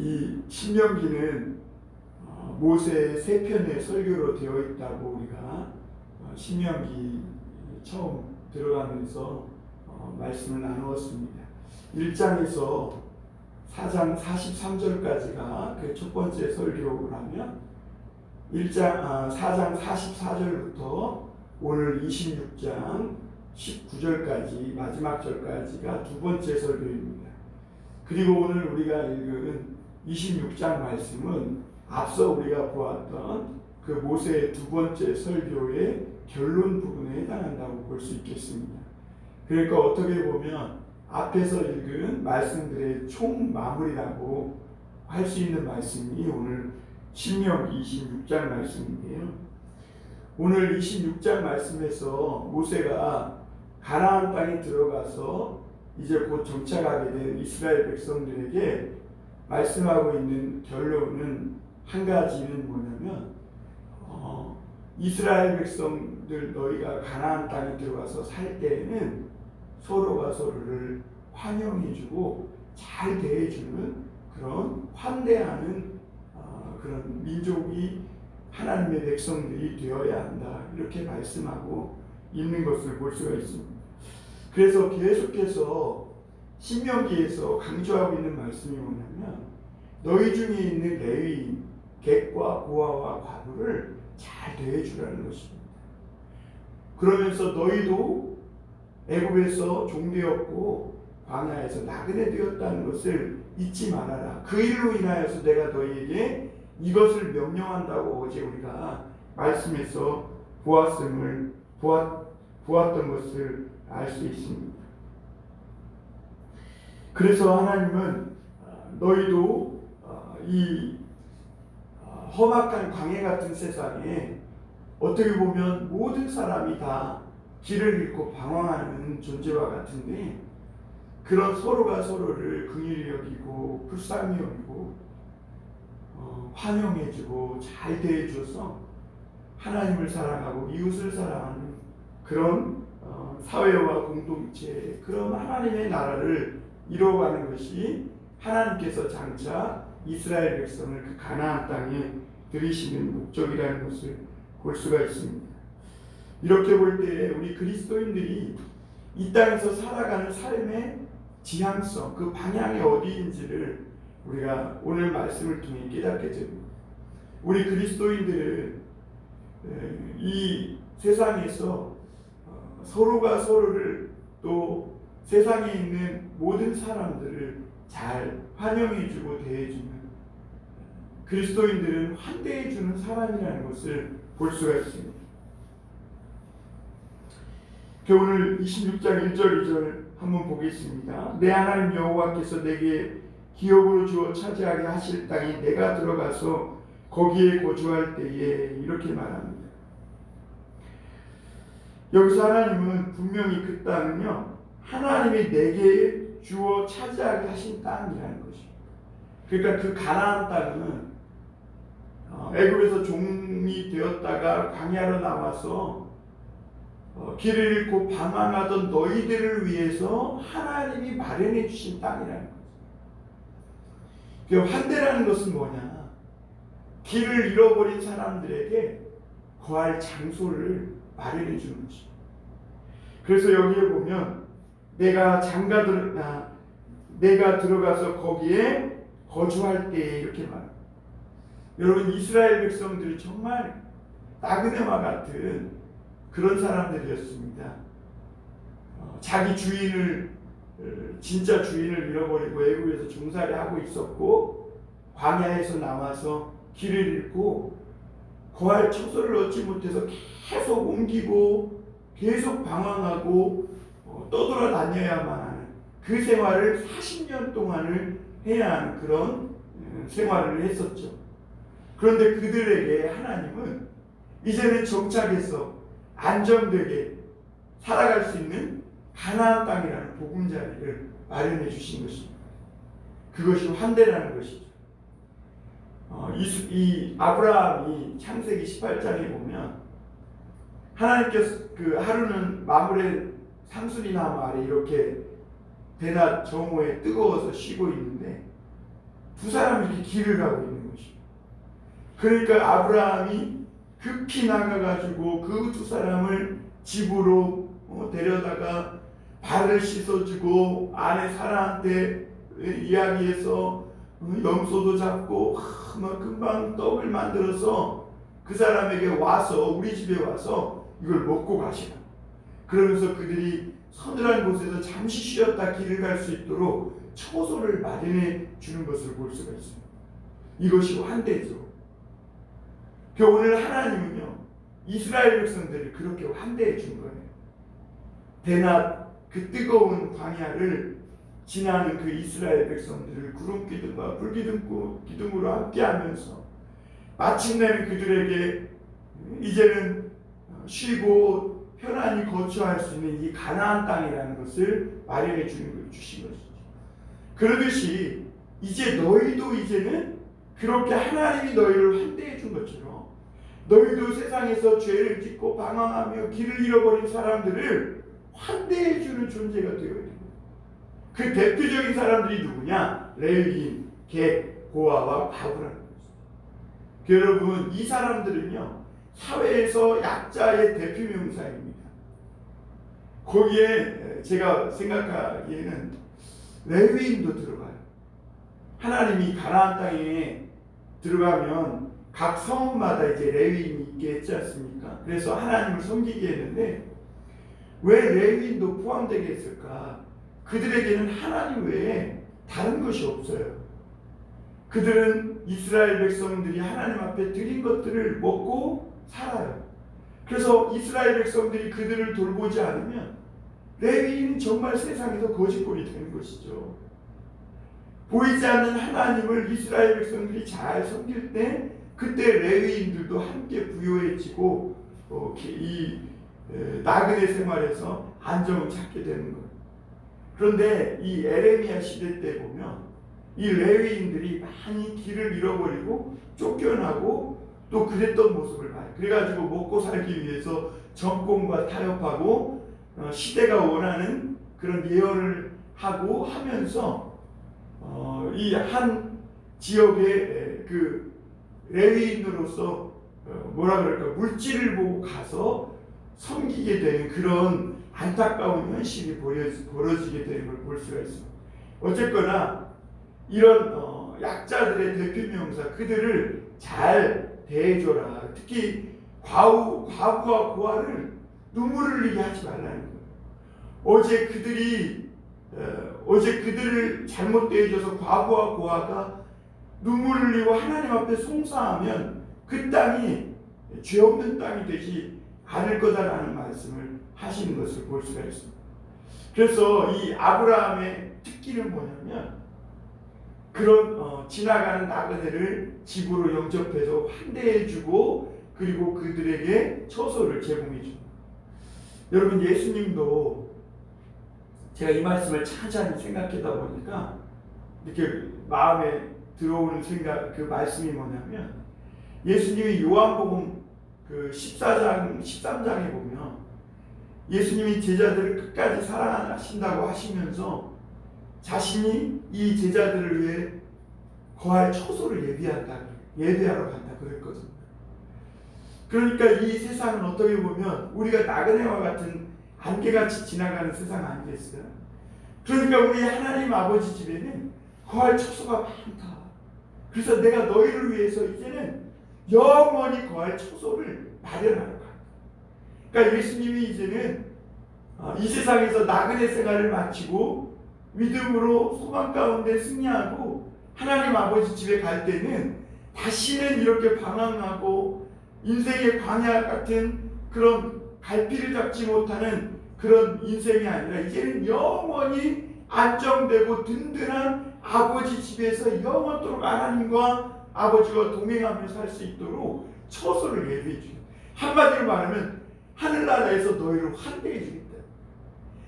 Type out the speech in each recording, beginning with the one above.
이 신명기는 모세의 세 편의 설교로 되어 있다고 우리가 신명기 처음 들어가면서 말씀을 나누었습니다. 1장에서 4장 43절까지가 그 첫 번째 설교라면 4장 44절부터 오늘 26장 19절까지 마지막 절까지가 두 번째 설교입니다. 그리고 오늘 우리가 읽은 26장 말씀은 앞서 우리가 보았던 그 모세의 두 번째 설교의 결론 부분에 해당한다고 볼 수 있겠습니다. 그러니까 어떻게 보면 앞에서 읽은 말씀들의 총 마무리라고 할 수 있는 말씀이 오늘 신명기 26장 말씀인데요. 오늘 26장 말씀에서 모세가 가나안 땅에 들어가서 이제 곧 정착하게 된 이스라엘 백성들에게 말씀하고 있는 결론은 한 가지는 뭐냐면 이스라엘 백성들 너희가 가나안 땅에 들어가서 살 때에는 서로가 서로를 환영해주고 잘 대해주는 그런 환대하는 그런 민족이 하나님의 백성들이 되어야 한다, 이렇게 말씀하고 있는 것을 볼 수가 있습니다. 그래서 계속해서 신명기에서 강조하고 있는 말씀이 뭐냐면 너희 중에 있는 레위인 객과 고아와 과부를 잘 대해주라는 것입니다. 그러면서 너희도 애굽에서 종되었고 광야에서 나그네 되었다는 것을 잊지 말아라. 그 일로 인하여서 내가 너희에게 이것을 명령한다고 어제 우리가 말씀에서 보았던 것을 알 수 있습니다. 그래서 하나님은 너희도 이 험악한 광야 같은 세상에 어떻게 보면 모든 사람이 다 길을 잃고 방황하는 존재와 같은데 그런 서로가 서로를 긍휼히 여기고 불쌍히 여기고 환영해주고 잘 대해줘서 하나님을 사랑하고 이웃을 사랑하는 그런 사회와 공동체, 그런 하나님의 나라를 이루어가는 것이 하나님께서 장차 이스라엘 백성을 그 가나안 땅에 들이시는 목적이라는 것을 볼 수가 있습니다. 이렇게 볼 때 우리 그리스도인들이 이 땅에서 살아가는 삶의 지향성, 그 방향이 어디인지를 우리가 오늘 말씀을 통해 깨닫게 됩니다. 우리 그리스도인들은 이 세상에서 서로가 서로를 또 세상에 있는 모든 사람들을 잘 환영해주고 대해주는 그리스도인들은 환대해주는 사람이라는 것을 볼 수가 있습니다. 오늘 26장 1절 2절 한번 보겠습니다. 내 하나님 여호와께서 내게 기업으로 주어 차지하게 하실 땅에 내가 들어가서 거기에 거주할 때에 이렇게 말합니다. 여기서 하나님은 분명히 그 땅은요 하나님이 내게 주어 차지하게 하신 땅이라는 것입니다. 그러니까 그 가나안 땅은 애굽에서 종이 되었다가 광야로 나와서 길을 잃고 방황하던 너희들을 위해서 하나님이 마련해 주신 땅이라는 거죠. 그 환대라는 것은 뭐냐? 길을 잃어버린 사람들에게 거할 장소를 마련해 주는 것입니다. 그래서 여기에 보면 내가 들어가서 거기에 거주할 때 이렇게 말합니다. 여러분, 이스라엘 백성들이 정말 나그네와 같은 그런 사람들이었습니다. 자기 주인을 진짜 주인을 잃어버리고 애굽에서 종살이 하고 있었고 광야에서 나와서 길을 잃고 거할 처소를 얻지 못해서 계속 옮기고 계속 방황하고 떠돌아다녀야만 하는 그 생활을 40년 동안을 해야 하는 그런 생활을 했었죠. 그런데 그들에게 하나님은 이제는 정착해서 안정되게 살아갈 수 있는 가나안 땅이라는 보금자리를 마련해 주신 것입니다. 그것이 환대라는 것이죠. 이 아브라함이 창세기 18장에 보면 하나님께서 그 하루는 마물의 상수리나무 아래 이렇게 대낮 정오에 뜨거워서 쉬고 있는데 두 사람이 이렇게 길을 가고 있는 것이죠. 그러니까 아브라함이 급히 나가가지고 그 두 사람을 집으로 데려다가 발을 씻어주고 아내 사라한테 이야기해서 염소도 잡고 막 금방 떡을 만들어서 그 사람에게 와서 우리 집에 와서 이걸 먹고 가시라. 그러면서 그들이 서늘한 곳에서 잠시 쉬었다 길을 갈 수 있도록 처소를 마련해 주는 것을 볼 수가 있습니다. 이것이 환대죠. 오늘 하나님은요 이스라엘 백성들을 그렇게 환대해 준 거예요. 대낮 그 뜨거운 광야를 지나는 그 이스라엘 백성들을 구름 기둥과 불 기둥으로 함께하면서 마침내는 그들에게 이제는 쉬고 편안히 거주할 수 있는 이 가나안 땅이라는 것을 마련해 주신 것이죠. 그러듯이 이제 너희도 이제는 그렇게 하나님이 너희를 환대해 준 것처럼 너희도 세상에서 죄를 짓고 방황하며 길을 잃어버린 사람들을 환대해 주는 존재가 되어야 됩니다. 그 대표적인 사람들이 누구냐? 레위인, 객, 고아와 과부라는 것입니다. 여러분 이 사람들은요 사회에서 약자의 대표 명사입니다. 거기에 제가 생각하기에는 레위인도 들어가요. 하나님이 가나안 땅에 들어가면 각 성읍마다 이제 레위인이 있게 했지 않습니까? 그래서 하나님을 섬기게 했는데 왜 레위인도 포함되게 했을까? 그들에게는 하나님 외에 다른 것이 없어요. 그들은 이스라엘 백성들이 하나님 앞에 드린 것들을 먹고 살아요. 그래서 이스라엘 백성들이 그들을 돌보지 않으면 레위인은 정말 세상에서 거짓골이 되는 것이죠. 보이지 않는 하나님을 이스라엘 백성들이 잘 섬길 때 그때 레위인들도 함께 부요해지고 이 나그네 생활에서 안정을 찾게 되는 거예요. 그런데 이 에레미야 시대 때 보면 이 레위인들이 많이 길을 잃어버리고 쫓겨나고 또 그랬던 모습을 봐요. 그래가지고 먹고 살기 위해서 정권과 타협하고 시대가 원하는 그런 예언을 하고 하면서 이 한 지역의 그 레위인으로서 뭐라 그럴까 물질을 보고 가서 섬기게 되는 그런 안타까운 현실이 벌어지게 되는 걸 볼 수가 있습니다. 어쨌거나 이런 약자들의 대표명사 그들을 잘 대해줘라. 특히 과부와 고아를 눈물을 흘리게 하지 말라는 거예요. 어제 그들을 잘못 대해줘서 과부와 고아가 눈물을 흘리고 하나님 앞에 송사하면 그 땅이 죄 없는 땅이 되지 않을 거다라는 말씀을 하시는 것을 볼 수가 있습니다. 그래서 이 아브라함의 특기는 뭐냐면 그런 지나가는 나그네를 집으로 영접해서 환대해주고 그리고 그들에게 처소를 제공해줍니다. 여러분 예수님도 제가 이 말씀을 찬찬히 생각하다 보니까 이렇게 마음에 들어오는 생각 그 말씀이 뭐냐면 예수님이 요한복음 그 13장에 보면 예수님이 제자들을 끝까지 사랑하신다고 하시면서 자신이 이 제자들을 위해 거할 처소를 예배하러 간다 그랬거든요. 그러니까 이 세상은 어떻게 보면 우리가 나그네와 같은 안개같이 지나가는 세상 아니겠어요? 그러니까 우리 하나님 아버지 집에는 거할 처소가 많다. 그래서 내가 너희를 위해서 이제는 영원히 거할 처소를 마련하러 간다. 그러니까 예수님이 이제는 이 세상에서 나그네 생활을 마치고 믿음으로 소망 가운데 승리하고 하나님 아버지 집에 갈 때는 다시는 이렇게 방황하고 인생의 광야 같은 그런 갈피를 잡지 못하는 그런 인생이 아니라 이제는 영원히 안정되고 든든한 아버지 집에서 영원토록 하나님과 아버지와 동행하며 살 수 있도록 처소를 예비해 주는, 한마디로 말하면 하늘나라에서 너희를 환대해 주겠다.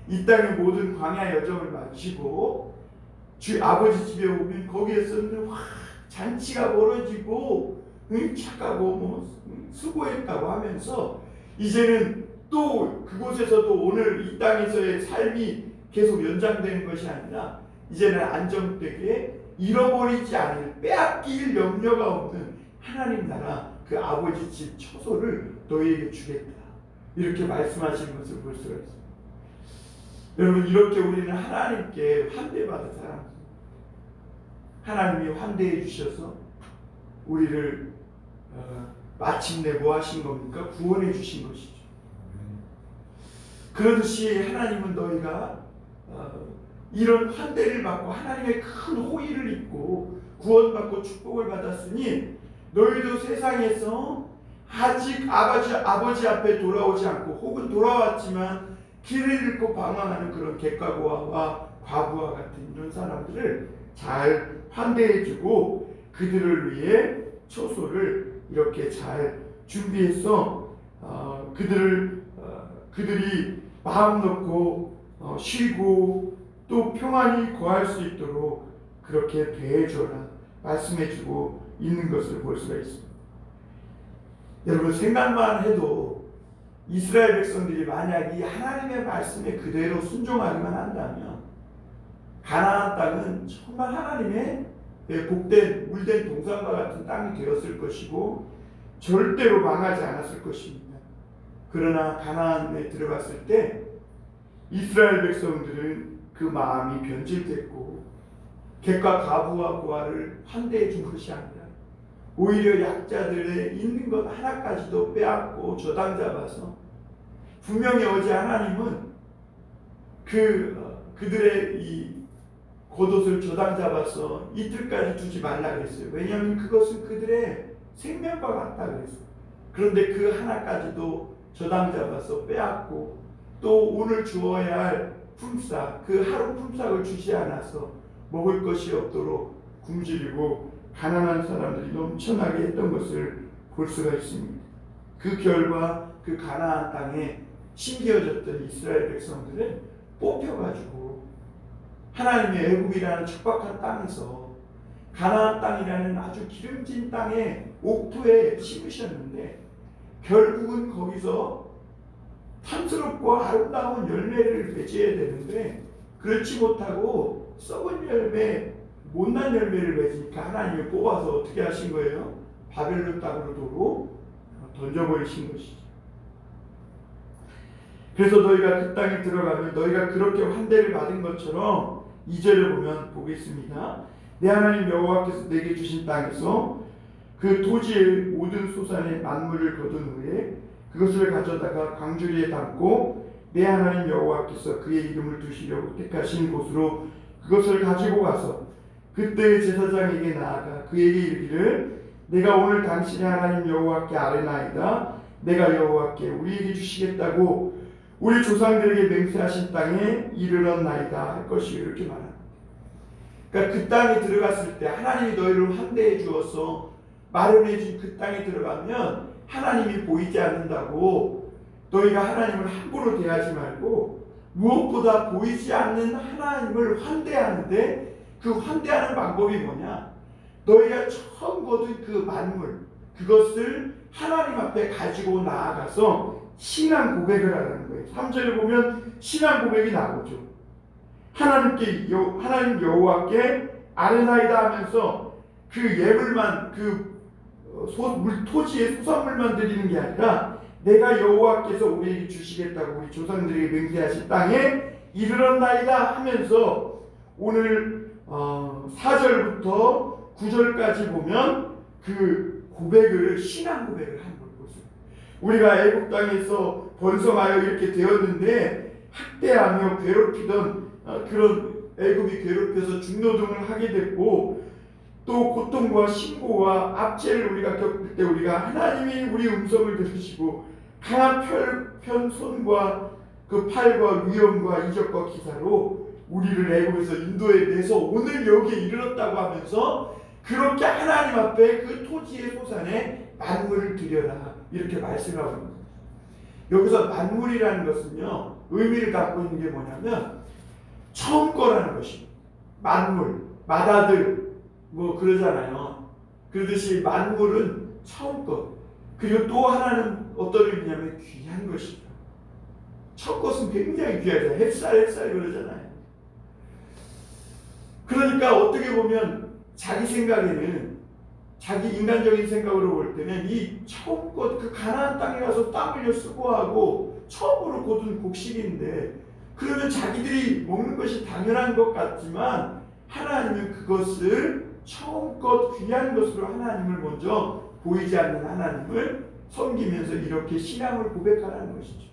이 땅의 모든 광야 여정을 마치고 주 아버지 집에 오면 거기에서는 잔치가 벌어지고 착하고 수고했다고 하면서 이제는 또 그곳에서도 오늘 이 땅에서의 삶이 계속 연장되는 것이 아니라 이제는 안정되게 잃어버리지 않을, 빼앗길 염려가 없는 하나님 나라 그 아버지 집 처소를 너희에게 주겠다. 이렇게 말씀하시는 것을 볼 수가 있습니다. 여러분, 이렇게 우리는 하나님께 환대받은 사람입니다. 하나님이 환대해 주셔서 우리를 마침내 뭐 하신 겁니까? 구원해 주신 것이죠. 그러듯이 하나님은 너희가 이런 환대를 받고 하나님의 큰 호의를 입고 구원받고 축복을 받았으니 너희도 세상에서 아직 아버지 앞에 돌아오지 않고 혹은 돌아왔지만 길을 잃고 방황하는 그런 객과고아와 과부와 같은 이런 사람들을 잘 환대해주고 그들을 위해 처소를 이렇게 잘 준비해서 그들이 마음 놓고 쉬고 또 평안히 거할 수 있도록 그렇게 대해줘라 말씀해주고 있는 것을 볼 수가 있습니다. 여러분, 생각만 해도 이스라엘 백성들이 만약 이 하나님의 말씀에 그대로 순종하기만 한다면 가나안 땅은 정말 하나님의 복된 물된 동산과 같은 땅이 되었을 것이고 절대로 망하지 않았을 것입니다. 그러나 가나안에 들어갔을 때 이스라엘 백성들은 그 마음이 변질됐고 객과 가부와 고아를 환대해 준 것이 아니라 오히려 약자들의 있는 것 하나까지도 빼앗고 저당 잡아서 분명히 어제 하나님은 그들의 이 겉옷을 저당 잡아서 이틀까지 두지 말라 그랬어요. 왜냐하면 그것은 그들의 생명과 같다 그랬어요. 그런데 그 하나까지도 저당 잡아서 빼앗고 또 오늘 주어야 할 품삯, 그 하루 품삯을 주지 않아서 먹을 것이 없도록 굶주리고 가난한 사람들이 넘쳐나게 했던 것을 볼 수가 있습니다. 그 결과 그 가나안 땅에 심겨졌던 이스라엘 백성들은 뽑혀가지고 하나님의 애굽이라는 척박한 땅에서 가나안 땅이라는 아주 기름진 땅에 옥토에 심으셨는데 결국은 거기서 탐스럽고 아름다운 열매를 맺어야 되는데 그렇지 못하고 썩은 열매, 못난 열매를 맺으니까 하나님이 뽑아서 어떻게 하신 거예요? 바벨론 땅으로 도로 던져버리신 것이죠. 그래서 너희가 그 땅에 들어가면 너희가 그렇게 환대를 받은 것처럼 2절을 보면 보겠습니다. 내 하나님 여호와께서 내게 주신 땅에서 그 토지의 모든 소산의 만물을 거둔 후에 그것을 가져다가 광주리에 담고 내 하나님 여호와께서 그의 이름을 두시려고 택하신 곳으로 그것을 가지고 가서 그때의 제사장에게 나아가 그에게 이르기를 내가 오늘 당신의 하나님 여호와께 아뢰나이다. 내가 여호와께 우리에게 주시겠다고 우리 조상들에게 맹세하신 땅에 이르렀나이다 할 것이 이렇게 말합니다. 그러니까 그 땅에 들어갔을 때 하나님이 너희를 환대해 주어서 마련해 준 그 땅에 들어가면 하나님이 보이지 않는다고 너희가 하나님을 함부로 대하지 말고 무엇보다 보이지 않는 하나님을 환대하는데 그 환대하는 방법이 뭐냐? 너희가 처음 거둔 그 만물 그것을 하나님 앞에 가지고 나아가서 신앙 고백을 하라는 거예요. 3절에 보면 신앙 고백이 나오죠. 하나님 여호와께 아뢰나이다 하면서 그 예물만 토지의 소산물만 드리는 게 아니라 내가 여호와께서 우리에게 주시겠다고 우리 조상들에게 맹세하신 땅에 이르렀나이다 하면서 오늘 4절부터 9절까지 보면 그 고백을 신앙 고백을 하는 걸 보세요. 우리가 애굽 땅에서 번성하여 이렇게 되었는데 학대하며 괴롭히던 그런 애굽이 괴롭혀서 중노동을 하게 됐고 또 고통과 신고와 압제를 우리가 겪을 때 우리가 하나님이 우리 음성을 들으시고 강한 손과 그 팔과 위험과 이적과 기사로 우리를 애굽에서 인도에 내서 오늘 여기에 이르렀다고 하면서 그렇게 하나님 앞에 그 토지의 소산에 만물을 드려라 이렇게 말씀하고 있는 거예요. 여기서 만물이라는 것은요 의미를 갖고 있는 게 뭐냐면 처음 거라는 것입니다. 만물, 맏아들 뭐 그러잖아요. 그러듯이 만물은 처음 것. 그리고 또 하나는 어떤 의미냐면 귀한 것이다. 첫 것은 굉장히 귀하죠. 햇살 그러잖아요. 그러니까 어떻게 보면 자기 생각에는, 자기 인간적인 생각으로 볼 때는 이 처음껏 그 가나안 땅에 가서 땀 흘려 수고하고 처음으로 거둔 곡식인데, 그러면 자기들이 먹는 것이 당연한 것 같지만 하나님은 그것을 처음껏 귀한 것으로 하나님을 먼저 보이지 않는 하나님을 섬기면서 이렇게 신앙을 고백하라는 것이죠.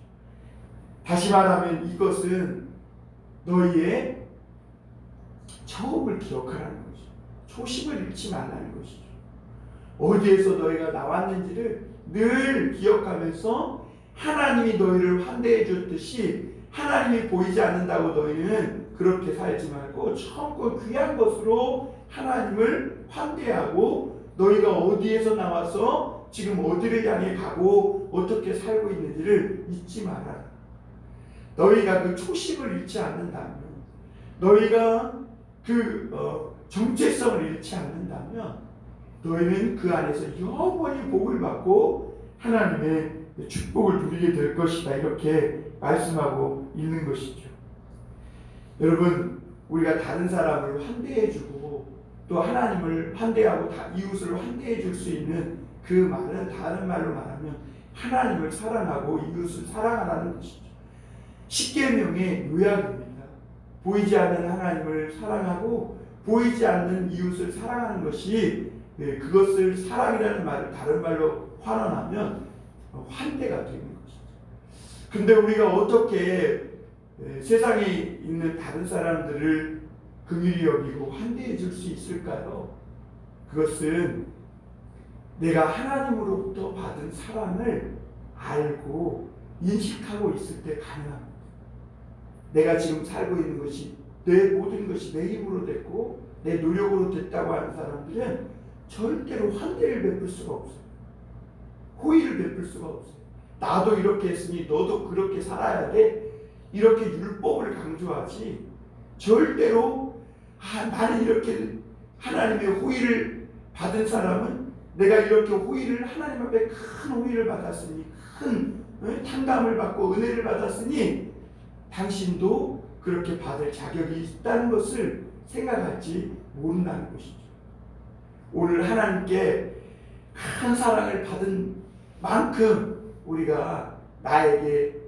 다시 말하면 이것은 너희의 처음을 기억하라는 것이죠. 초심을 잃지 말라는 것이죠. 어디에서 너희가 나왔는지를 늘 기억하면서 하나님이 너희를 환대해 줬듯이 하나님이 보이지 않는다고 너희는 그렇게 살지 말고 처음껏 귀한 것으로 하나님을 환대하고 너희가 어디에서 나와서 지금 어디를 향해 가고 어떻게 살고 있는지를 잊지 마라. 너희가 그 초심을 잃지 않는다면, 너희가 그 정체성을 잃지 않는다면 너희는 그 안에서 영원히 복을 받고 하나님의 축복을 누리게 될 것이다. 이렇게 말씀하고 있는 것이죠. 여러분, 우리가 다른 사람을 환대해주고 또 하나님을 환대하고 이웃을 환대해 줄 수 있는 그 말은 다른 말로 말하면 하나님을 사랑하고 이웃을 사랑하라는 것이죠. 십계명의 요약입니다. 보이지 않는 하나님을 사랑하고 보이지 않는 이웃을 사랑하는 것이, 그것을 사랑이라는 말을 다른 말로 환원하면 환대가 되는 것이죠. 근데 우리가 어떻게 세상에 있는 다른 사람들을 긍휼히 여기고 환대해 줄 수 있을까요? 그것은 내가 하나님으로부터 받은 사랑을 알고 인식하고 있을 때 가능합니다. 내가 지금 살고 있는 것이, 내 모든 것이 내 힘으로 됐고 내 노력으로 됐다고 하는 사람들은 절대로 환대를 베풀 수가 없어요. 호의를 베풀 수가 없어요. 나도 이렇게 했으니 너도 그렇게 살아야 돼, 이렇게 율법을 강조하지 절대로 나는 이렇게 하나님의 호의를 받은 사람은, 내가 이렇게 호의를, 하나님 앞에 큰 호의를 받았으니, 큰 탕감을 받고 은혜를 받았으니 당신도 그렇게 받을 자격이 있다는 것을 생각할지 모른다는 것이죠. 오늘 하나님께 큰 사랑을 받은 만큼 우리가 나에게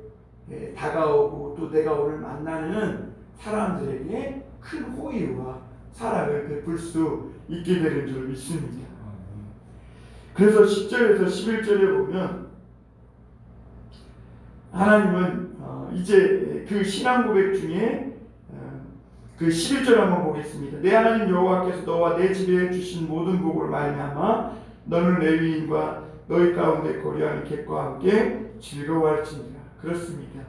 다가오고 또 내가 오늘 만나는 사람들에게 큰 호의와 사랑을 베풀 수 있게 되는 줄 믿습니다. 그래서 10절에서 11절에 보면 하나님은 이제 그 신앙 고백 중에 그 11절 한번 보겠습니다. 내 하나님 여호와께서 너와 내 집에 주신 모든 복으로 말미암아 너는 레위인과 너희 가운데 거류하는 객과 함께 즐거워할지니라. 그렇습니다.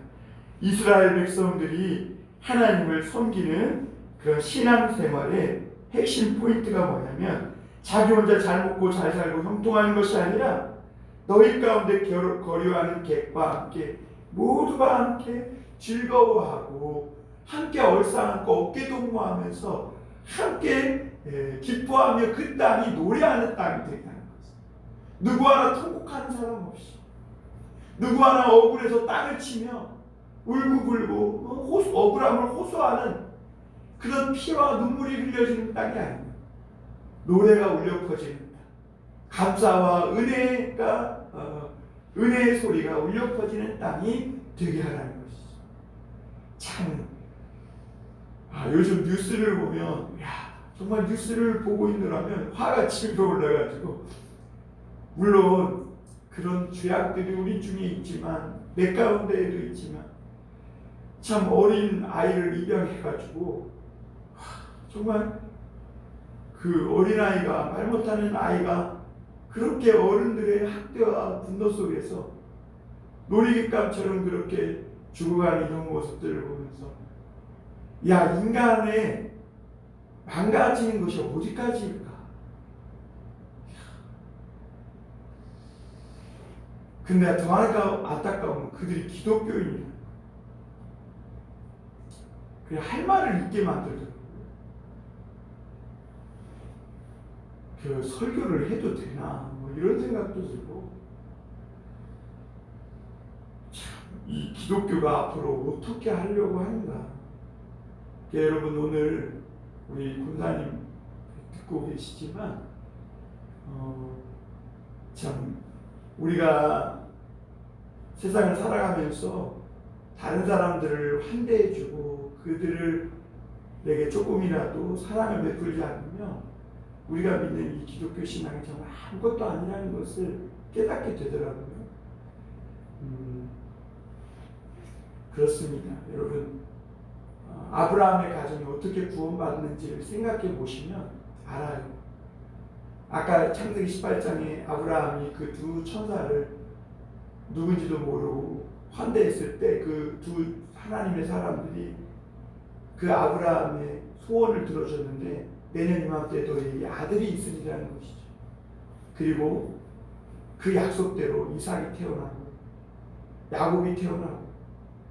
이스라엘 백성들이 하나님을 섬기는 그런 신앙생활의 핵심 포인트가 뭐냐면, 자기 혼자 잘 먹고 잘 살고 형통하는 것이 아니라 너희 가운데 거류하는 객과 함께 모두가 함께 즐거워하고 함께 얼싸안고 어깨 동무하면서 함께 기뻐하며 그 땅이 노래하는 땅이 되겠다는 것입니다. 누구 하나 통곡하는 사람 없이, 누구 하나 억울해서 땅을 치며 울고불고 억울함을 호소하는 그런 피와 눈물이 흘려지는 땅이 아닙니다. 노래가 울려 퍼지는 땅, 감사와 은혜의 소리가 울려 퍼지는 땅이 되게 하라는 것이죠. 참, 요즘 뉴스를 보면, 정말 뉴스를 보고 있느라면 화가 치밀어 올라가지고, 물론 그런 죄악들이 우리 중에 있지만, 내 가운데에도 있지만, 참 어린 아이를 입양해가지고 정말 그 어린아이가, 말 못하는 아이가 그렇게 어른들의 학대와 분노 속에서 놀이객감처럼 그렇게 죽어가는 이런 모습들을 보면서, 인간의 망가지는 것이 어디까지일까? 근데 더 안타까운 건 그들이 기독교인이에요. 그냥 할 말을 잊게 만들더라고요. 그 설교를 해도 되나 이런 생각도 들고, 참, 이 기독교가 앞으로 어떻게 하려고 하는가. 여러분, 오늘 우리 군사님 듣고 계시지만 참 우리가 세상을 살아가면서 다른 사람들을 환대해주고 그들을 내게 조금이라도 사랑을 베풀지 않으면 우리가 믿는 이 기독교 신앙이 정말 아무것도 아니라는 것을 깨닫게 되더라고요. 그렇습니다. 여러분, 아브라함의 가정이 어떻게 구원받는지를 생각해 보시면 알아요. 아까 창세기 18장에 아브라함이 그 두 천사를 누군지도 모르고 환대했을 때 그 두 하나님의 사람들이 그 아브라함의 소원을 들어줬는데 내년 이맘때 너희에게 아들이 있으리라는 것이죠. 그리고 그 약속대로 이삭이 태어나고 야곱이 태어나고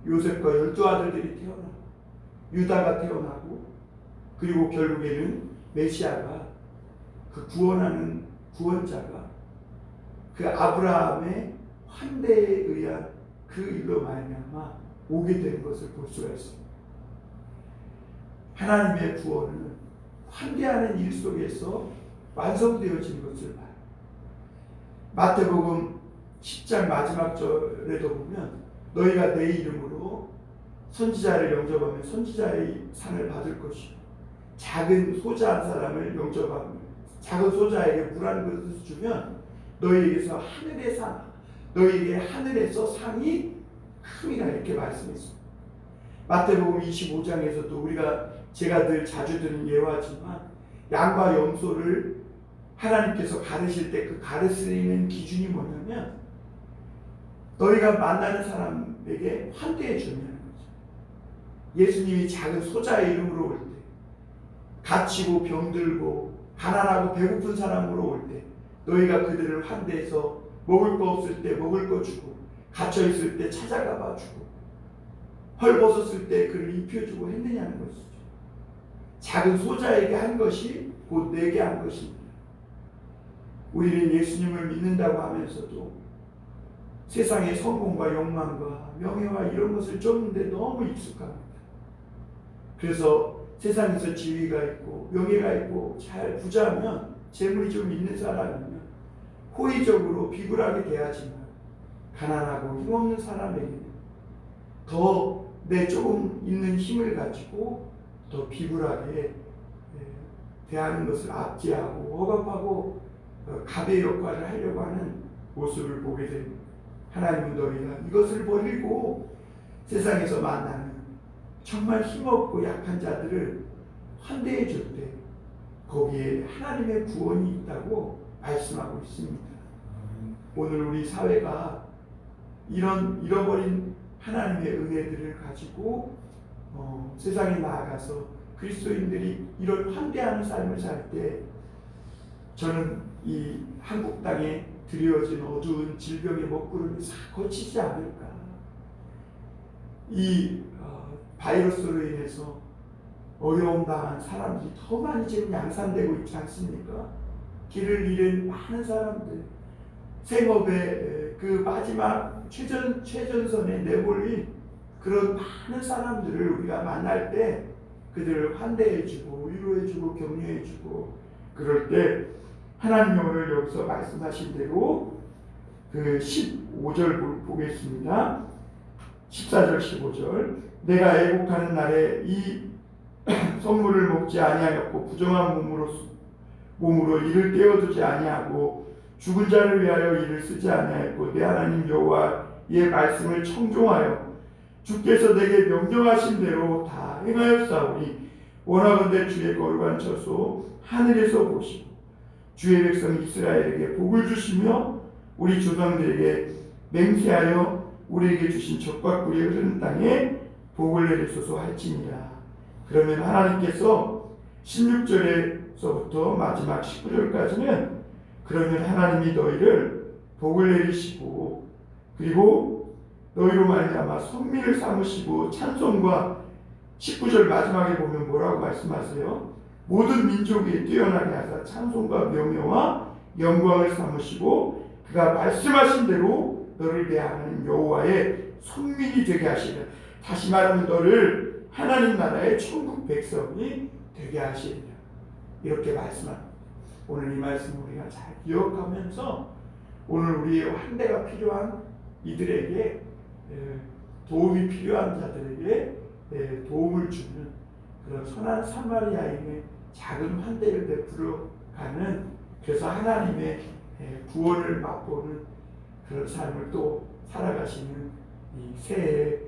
요셉과 12아들들이 태어나고 유다가 태어나고 그리고 결국에는 메시아가 그 구원하는 구원자가 그 아브라함의 환대에 의한 그 일로 말미암아 오게 된 것을 볼 수가 있습니다. 하나님의 구원은 환대하는 일 속에서 완성되어진 것을 봐요. 마태복음 10장 마지막 절에도 보면 너희가 내 이름으로 선지자를 영접하면 선지자의 상을 받을 것이요 작은 소자 한 사람을 영접하면 작은 소자에게 물 한 그릇을 주면 너희에게서 하늘의 상 너희에게 하늘에서 상이 큼이라 이렇게 말씀했습니다. 마태복음 25장에서도 제가 늘 자주 드는 예화지만 양과 염소를 하나님께서 가르실 때 그 가르치는 기준이 뭐냐면 너희가 만나는 사람에게 환대해 주냐는 거죠. 예수님이 작은 소자의 이름으로 올 때, 갇히고 병들고 가난하고 배고픈 사람으로 올 때 너희가 그들을 환대해서 먹을 거 없을 때 먹을 거 주고 갇혀 있을 때 찾아가 봐 주고 헐벗었을 때 그를 입혀주고 했느냐는 것이죠. 작은 소자에게 한 것이 곧 내게 한 것입니다. 우리는 예수님을 믿는다고 하면서도 세상의 성공과 욕망과 명예와 이런 것을 쫓는데 너무 익숙합니다. 그래서 세상에서 지위가 있고 명예가 있고 잘 부자면 재물이 좀 있는 사람이면 호의적으로 비굴하게 대하지만 가난하고 힘없는 사람에게는 더 내 조금 있는 힘을 가지고 더 비굴하게 대하는 것을 압제하고 억압하고 갑의 역할을 하려고 하는 모습을 보게 됩니다. 하나님은 너희가 이것을 버리고 세상에서 만나는 정말 힘없고 약한 자들을 환대해 줄 때 거기에 하나님의 구원이 있다고 말씀하고 있습니다. 오늘 우리 사회가 이런 잃어버린 하나님의 은혜들을 가지고 세상에 나아가서 그리스도인들이 이런 환대하는 삶을 살 때 저는 이 한국 땅에 드리워진 어두운 질병의 먹구름이 싹 거치지 않을까. 이 바이러스로 인해서 어려움 당한 사람들이 더 많이 지금 양산되고 있지 않습니까? 길을 잃은 많은 사람들, 생업의 그 마지막 최전선에 내몰린 그런 많은 사람들을 우리가 만날 때 그들을 환대해주고 위로해주고 격려해주고 그럴 때 하나님이 오늘 여기서 말씀하신 대로 그 15절 보겠습니다. 14절 15절 내가 애곡하는 날에 이 선물을 먹지 아니하였고 부정한 몸으로 이를 떼어두지 아니하고 죽은 자를 위하여 이를 쓰지 아니하였고 내 하나님 여호와의 말씀을 청종하여 주께서 내게 명령하신 대로 다 행하였사오니 원하건대 주의 거룩한 처소 하늘에서 보시고 주의 백성 이스라엘에게 복을 주시며 우리 조상들에게 맹세하여 우리에게 주신 젖과 꿀이 흐르는 땅에 복을 내리소서 할지니라. 그러면 하나님께서 16절에서부터 마지막 19절까지는 그러면 하나님이 너희를 복을 내리시고 그리고 너희로 말미암아 선민을 삼으시고 찬송과 19절 마지막에 보면 뭐라고 말씀하세요? 모든 민족이 뛰어나게 하사 찬송과 명예와 영광을 삼으시고 그가 말씀하신 대로 너를 대하는 여호와의 선민이 되게 하시리라. 다시 말하면 너를 하나님 나라의 천국 백성이 되게 하시리라. 이렇게 말씀합니다. 오늘 이 말씀 우리가 잘 기억하면서 오늘 우리의 환대가 필요한 이들에게 도움이 필요한 자들에게 도움을 주는 그런 선한 사마리아인의 작은 환대를 베풀어 가는, 그래서 하나님의 구원을 맛보는 그런 삶을 또 살아가시는 이 새해의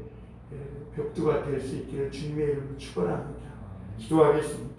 벽두가 될 수 있기를 주님의 이름으로 축원합니다. 기도하겠습니다.